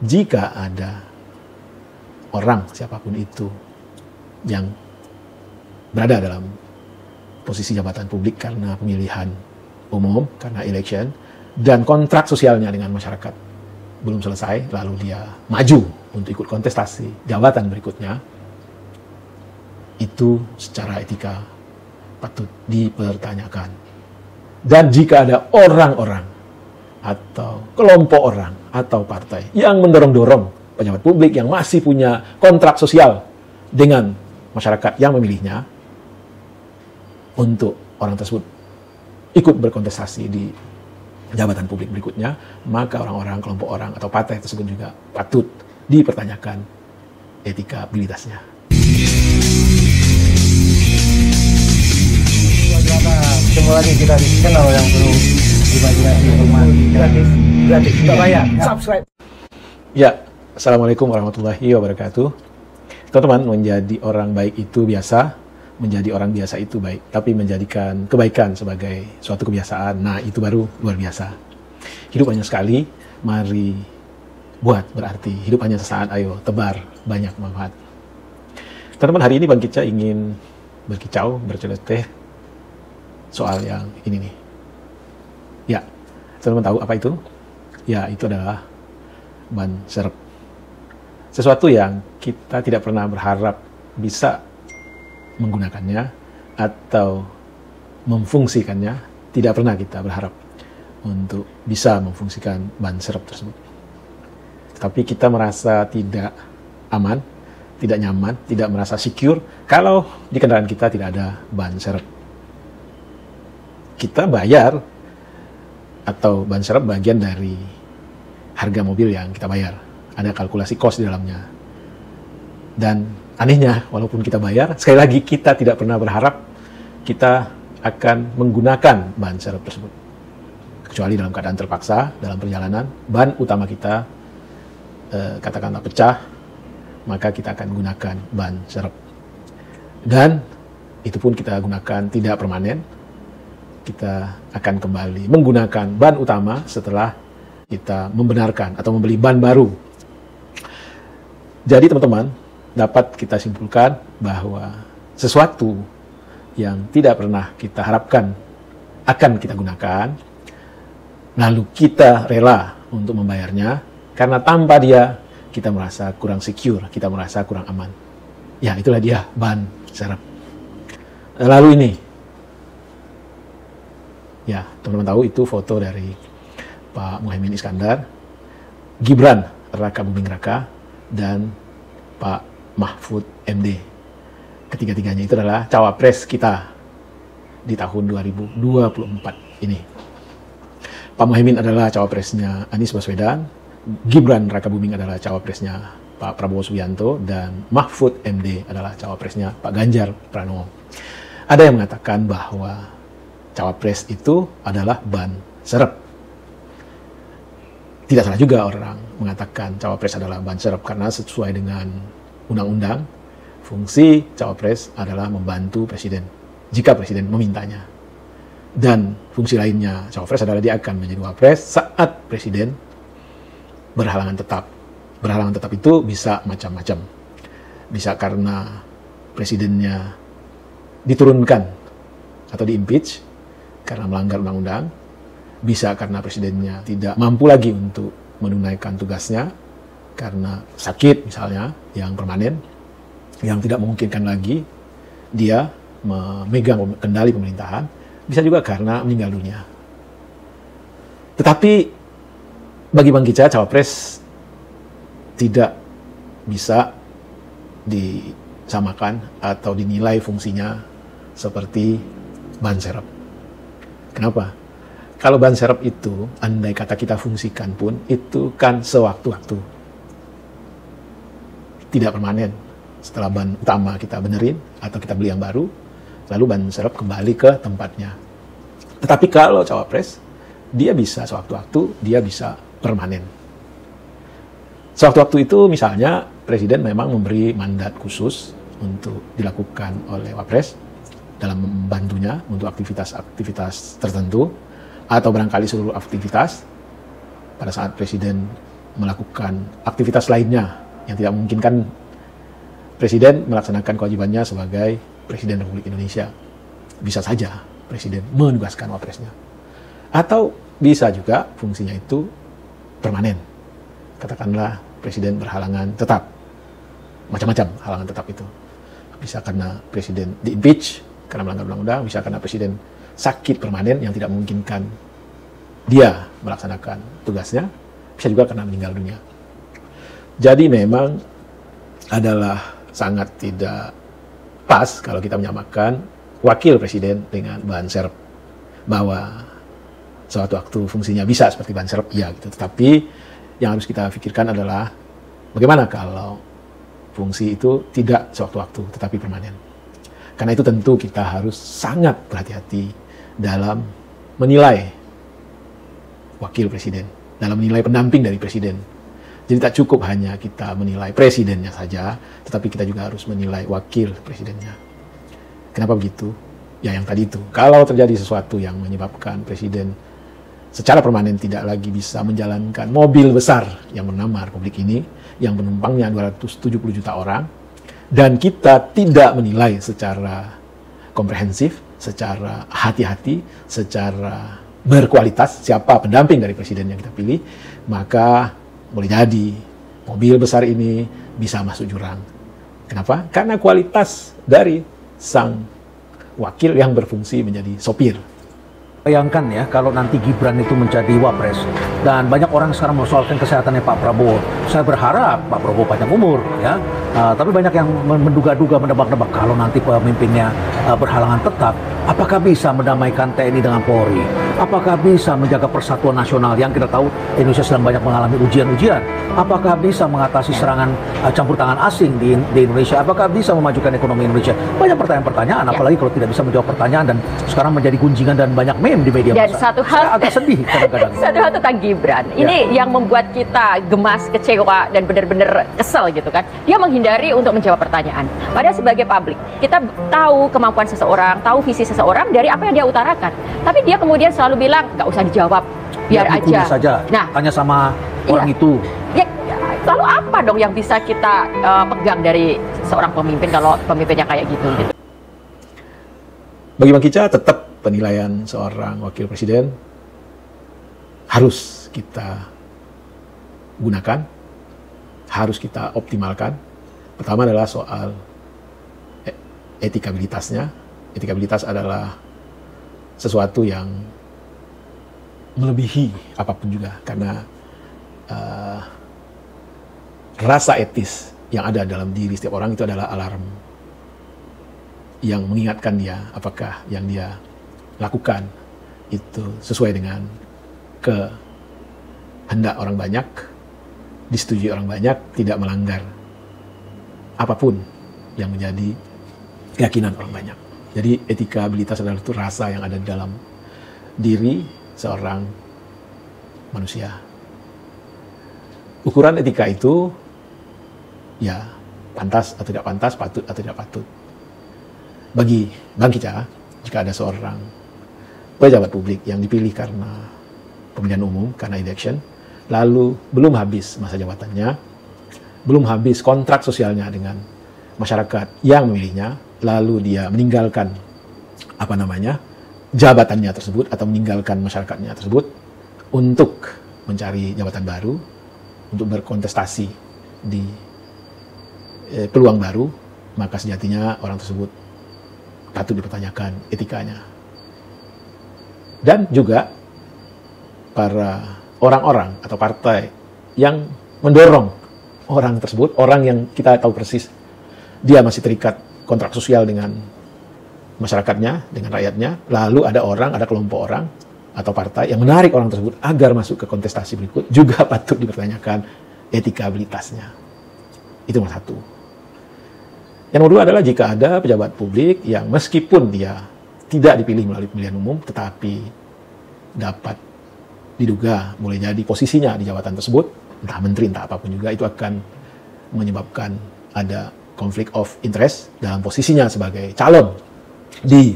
jika ada orang siapapun itu yang berada dalam posisi jabatan publik karena pemilihan umum, karena election, dan kontrak sosialnya dengan masyarakat belum selesai, lalu dia maju untuk ikut kontestasi jabatan berikutnya, itu secara etika patut dipertanyakan. Dan jika ada orang-orang atau kelompok orang atau partai yang mendorong-dorong pejabat publik yang masih punya kontrak sosial dengan masyarakat yang memilihnya untuk orang tersebut ikut berkontestasi di jabatan publik berikutnya, maka orang-orang, kelompok orang atau partai tersebut juga patut dipertanyakan etikabilitasnya. Ketemu lagi kita di channel yang perlu dibagikan rumah gratis tidak bayar. Subscribe. Ya, assalamualaikum warahmatullahi wabarakatuh. Teman-teman, menjadi orang baik itu biasa, menjadi orang biasa itu baik, tapi menjadikan kebaikan sebagai suatu kebiasaan, nah itu baru luar biasa. Hidup hanya sekali, mari buat berarti. Hidup hanya sesaat, ayo tebar banyak manfaat. Teman-teman, hari ini Bang Kica ingin berkicau, berceloteh soal yang ini nih. Ya, teman-teman tahu apa itu? Ya, itu adalah ban serep. Sesuatu yang kita tidak pernah berharap bisa menggunakannya atau memfungsikannya, tidak pernah kita berharap untuk bisa memfungsikan ban serep tersebut. Tetapi kita merasa tidak aman, tidak nyaman, tidak merasa secure kalau di kendaraan kita tidak ada ban serep. Kita bayar atau ban serep bagian dari harga mobil yang kita bayar. Ada kalkulasi cost di dalamnya. Dan anehnya, walaupun kita bayar, sekali lagi kita tidak pernah berharap kita akan menggunakan ban serep tersebut. Kecuali dalam keadaan terpaksa, dalam perjalanan, ban utama kita katakanlah pecah, maka kita akan gunakan ban serep. Dan itu pun kita gunakan tidak permanen. Kita akan kembali menggunakan ban utama setelah kita membenarkan atau membeli ban baru. Jadi teman-teman, dapat kita simpulkan bahwa sesuatu yang tidak pernah kita harapkan akan kita gunakan, lalu kita rela untuk membayarnya, karena tanpa dia kita merasa kurang secure, kita merasa kurang aman. Ya, itulah dia ban serep. Lalu ini, ya, teman-teman tahu itu foto dari Pak Muhaimin Iskandar, Gibran Raka Buming Raka, dan Pak Mahfud MD. Ketiga-tiganya itu adalah cawapres kita di tahun 2024 ini. Pak Muhaimin adalah cawapresnya Anies Baswedan, Gibran Raka Buming adalah cawapresnya Pak Prabowo Subianto, dan Mahfud MD adalah cawapresnya Pak Ganjar Pranowo. Ada yang mengatakan bahwa cawapres itu adalah ban serep. Tidak salah juga orang mengatakan cawapres adalah ban serep, karena sesuai dengan undang-undang, fungsi cawapres adalah membantu presiden jika presiden memintanya. Dan fungsi lainnya cawapres adalah dia akan menjadi wapres saat presiden berhalangan tetap. Berhalangan tetap itu bisa macam-macam. Bisa karena presidennya diturunkan atau di-impeach karena melanggar undang-undang, bisa karena presidennya tidak mampu lagi untuk menunaikan tugasnya karena sakit misalnya yang permanen, yang tidak memungkinkan lagi dia memegang kendali pemerintahan, bisa juga karena meninggal dunia. Tetapi bagi Bang Kica, cawapres tidak bisa disamakan atau dinilai fungsinya seperti ban serep. Kenapa? Kalau ban serep itu, andai kata kita fungsikan pun, itu kan sewaktu-waktu. Tidak permanen. Setelah ban utama kita benerin, atau kita beli yang baru, lalu ban serep kembali ke tempatnya. Tetapi kalau cawapres, dia bisa sewaktu-waktu, dia bisa permanen. Sewaktu-waktu itu misalnya, Presiden memang memberi mandat khusus untuk dilakukan oleh Wapres, dalam membantunya untuk aktivitas-aktivitas tertentu, atau barangkali seluruh aktivitas pada saat Presiden melakukan aktivitas lainnya yang tidak memungkinkan Presiden melaksanakan kewajibannya sebagai Presiden Republik Indonesia. Bisa saja Presiden menugaskan wapresnya. Atau bisa juga fungsinya itu permanen. Katakanlah Presiden berhalangan tetap. Macam-macam halangan tetap itu. Bisa karena Presiden di-impeach karena melanggar undang-undang, bisa karena Presiden sakit permanen yang tidak memungkinkan dia melaksanakan tugasnya, bisa juga karena meninggal dunia. Jadi memang adalah sangat tidak pas kalau kita menyamakan wakil presiden dengan ban serep, bahwa suatu waktu fungsinya bisa seperti ban serep, ya gitu. Tetapi yang harus kita pikirkan adalah bagaimana kalau fungsi itu tidak sewaktu-waktu tetapi permanen. Karena itu tentu kita harus sangat berhati-hati dalam menilai wakil presiden, dalam menilai pendamping dari presiden. Jadi tak cukup hanya kita menilai presidennya saja, tetapi kita juga harus menilai wakil presidennya. Kenapa begitu? Ya yang tadi itu, kalau terjadi sesuatu yang menyebabkan presiden secara permanen tidak lagi bisa menjalankan mobil besar yang bernama Republik ini, yang penumpangnya 270 juta orang, dan kita tidak menilai secara komprehensif, secara hati-hati, secara berkualitas siapa pendamping dari presiden yang kita pilih, maka boleh jadi mobil besar ini bisa masuk jurang. Kenapa? Karena kualitas dari sang wakil yang berfungsi menjadi sopir. Bayangkan ya, kalau nanti Gibran itu menjadi wapres dan banyak orang sekarang mempersoalkan kesehatannya Pak Prabowo. Saya berharap Pak Prabowo panjang umur, ya. Tapi banyak yang menduga-duga, menebak-nebak kalau nanti pemimpinnya berhalangan tetap, apakah bisa mendamaikan TNI dengan Polri? Apakah bisa menjaga persatuan nasional yang kita tahu Indonesia sedang banyak mengalami ujian-ujian? Apakah bisa mengatasi serangan campur tangan asing di Indonesia? Apakah bisa memajukan ekonomi Indonesia? Banyak pertanyaan-pertanyaan, apalagi kalau tidak bisa menjawab pertanyaan dan sekarang menjadi gunjingan dan banyak meme di media dan massa. Satu hal, saya agak sedih kadang-kadang. Satu hal tentang Gibran, ini yang membuat kita gemas, kecewa, dan benar-benar kesel gitu kan. Dia menghindari untuk menjawab pertanyaan. Padahal sebagai publik, kita tahu kemampuan seseorang, tahu visi seseorang dari apa yang dia utarakan. Tapi dia kemudian selalu bilang, nggak usah dijawab, biar aja. Saja. Nah, tanya sama orang itu. Ya, lalu apa dong yang bisa kita pegang dari seorang pemimpin kalau pemimpinnya kayak gitu? Bagi Bang Kica, tetap penilaian seorang wakil presiden harus kita gunakan, harus kita optimalkan. Pertama adalah soal etikabilitasnya. Etikabilitas adalah sesuatu yang melebihi apapun juga, karena rasa etis yang ada dalam diri setiap orang itu adalah alarm yang mengingatkan dia apakah yang dia lakukan itu sesuai dengan kehendak orang banyak, disetujui orang banyak, tidak melanggar apapun yang menjadi keyakinan orang banyak. Jadi etikabilitas adalah itu rasa yang ada di dalam diri seorang manusia. Ukuran etika itu ya pantas atau tidak pantas, patut atau tidak patut. Bagi Bang Kica, jika ada seorang pejabat publik yang dipilih karena pemilihan umum, karena election, lalu belum habis masa jabatannya, belum habis kontrak sosialnya dengan masyarakat yang memilihnya, lalu dia meninggalkan jabatannya tersebut atau meninggalkan masyarakatnya tersebut untuk mencari jabatan baru, untuk berkontestasi di peluang baru, maka sejatinya orang tersebut patut dipertanyakan etikanya. Dan juga para orang-orang atau partai yang mendorong orang tersebut, orang yang kita tahu persis dia masih terikat kontrak sosial dengan masyarakatnya, dengan rakyatnya, lalu ada kelompok orang atau partai yang menarik orang tersebut agar masuk ke kontestasi berikut, juga patut dipertanyakan etikabilitasnya. Itu nomor satu. Yang kedua adalah jika ada pejabat publik yang meskipun dia tidak dipilih melalui pemilihan umum, tetapi dapat diduga boleh jadi posisinya di jabatan tersebut, entah menteri, entah apapun juga, itu akan menyebabkan ada konflik of interest dalam posisinya sebagai calon di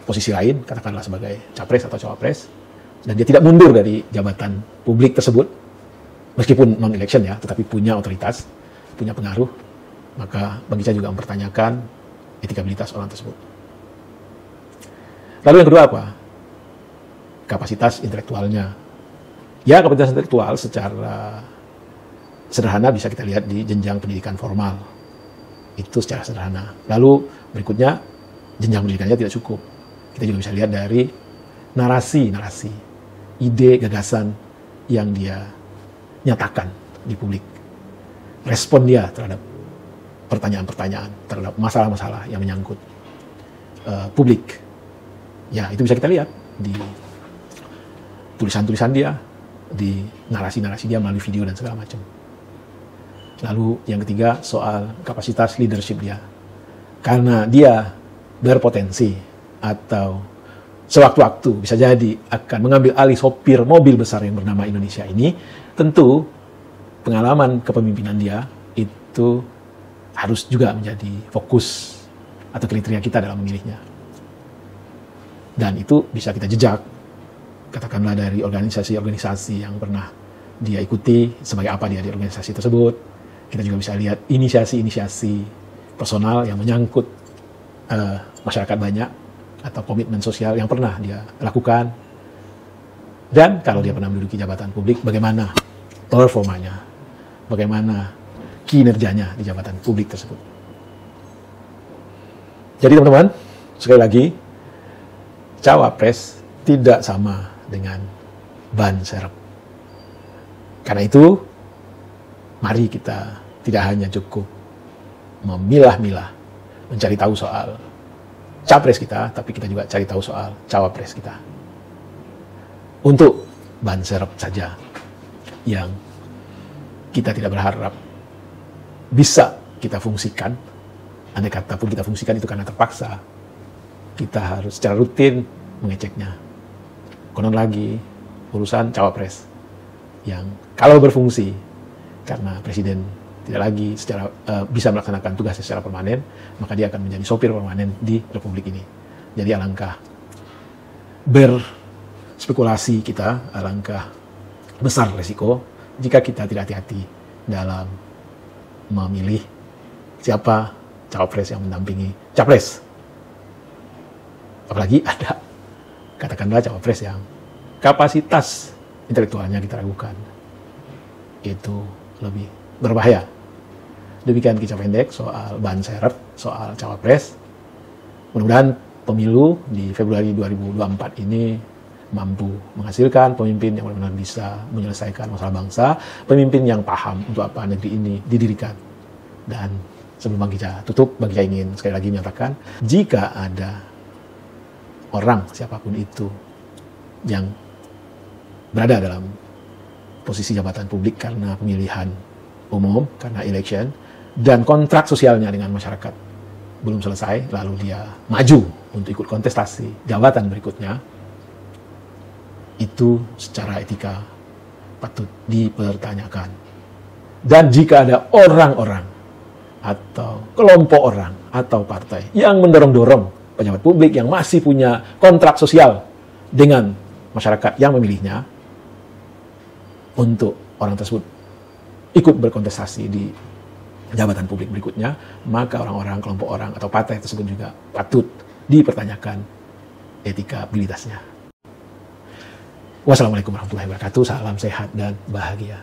posisi lain, katakanlah sebagai capres atau cawapres, dan dia tidak mundur dari jabatan publik tersebut, meskipun non-election ya, tetapi punya otoritas, punya pengaruh, maka bagi saya juga mempertanyakan etikabilitas orang tersebut. Lalu yang kedua apa? Kapasitas intelektualnya. Ya, kapasitas intelektual secara sederhana bisa kita lihat di jenjang pendidikan formal. Itu secara sederhana. Lalu berikutnya, jenjang pendidikannya tidak cukup. Kita juga bisa lihat dari narasi, ide, gagasan yang dia nyatakan di publik. Respon dia terhadap pertanyaan-pertanyaan, terhadap masalah-masalah yang menyangkut publik. Ya, itu bisa kita lihat di tulisan-tulisan dia, di narasi-narasi dia melalui video dan segala macam. Lalu yang ketiga, soal kapasitas leadership dia. Karena dia berpotensi atau sewaktu-waktu bisa jadi akan mengambil alih sopir mobil besar yang bernama Indonesia ini, tentu pengalaman kepemimpinan dia itu harus juga menjadi fokus atau kriteria kita dalam memilihnya. Dan itu bisa kita jejak, katakanlah dari organisasi-organisasi yang pernah dia ikuti, sebagai apa dia di organisasi tersebut. Kita juga bisa lihat inisiasi-inisiasi personal yang menyangkut masyarakat banyak, atau komitmen sosial yang pernah dia lakukan. Dan kalau dia pernah menduduki jabatan publik, bagaimana performanya, bagaimana kinerjanya di jabatan publik tersebut. Jadi teman-teman, sekali lagi, cawapres tidak sama dengan ban serep. Karena itu, mari kita tidak hanya cukup memilah-milah, mencari tahu soal capres kita, tapi kita juga cari tahu soal cawapres kita. Untuk ban serep saja yang kita tidak berharap bisa kita fungsikan, andai kata pun kita fungsikan itu karena terpaksa, kita harus secara rutin mengeceknya. Konon lagi urusan cawapres yang kalau berfungsi karena presiden tidak lagi bisa melaksanakan tugasnya secara permanen, maka dia akan menjadi sopir permanen di Republik ini. Jadi alangkah berspekulasi kita, alangkah besar resiko jika kita tidak hati-hati dalam memilih siapa cawapres yang mendampingi capres. Apalagi ada, katakanlah cawapres yang kapasitas intelektualnya kita ragukan. Itu lebih berbahaya. Demikian kisah pendek soal ban serep, soal cawapres. Mudah-mudahan pemilu di Februari 2024 ini mampu menghasilkan pemimpin yang benar-benar bisa menyelesaikan masalah bangsa, pemimpin yang paham untuk apa negeri ini didirikan. Dan sebelum Bang Gica tutup, Bang Gica ingin sekali lagi menyatakan, jika ada orang siapapun itu yang berada dalam posisi jabatan publik karena pemilihan umum, karena election, dan kontrak sosialnya dengan masyarakat belum selesai, lalu dia maju untuk ikut kontestasi jabatan berikutnya, itu secara etika patut dipertanyakan. Dan jika ada orang-orang atau kelompok orang atau partai yang mendorong-dorong pejabat publik yang masih punya kontrak sosial dengan masyarakat yang memilihnya untuk orang tersebut ikut berkontestasi di jabatan publik berikutnya, maka orang-orang, kelompok orang atau partai tersebut juga patut dipertanyakan etikabilitasnya. Wassalamualaikum warahmatullahi wabarakatuh. Salam sehat dan bahagia.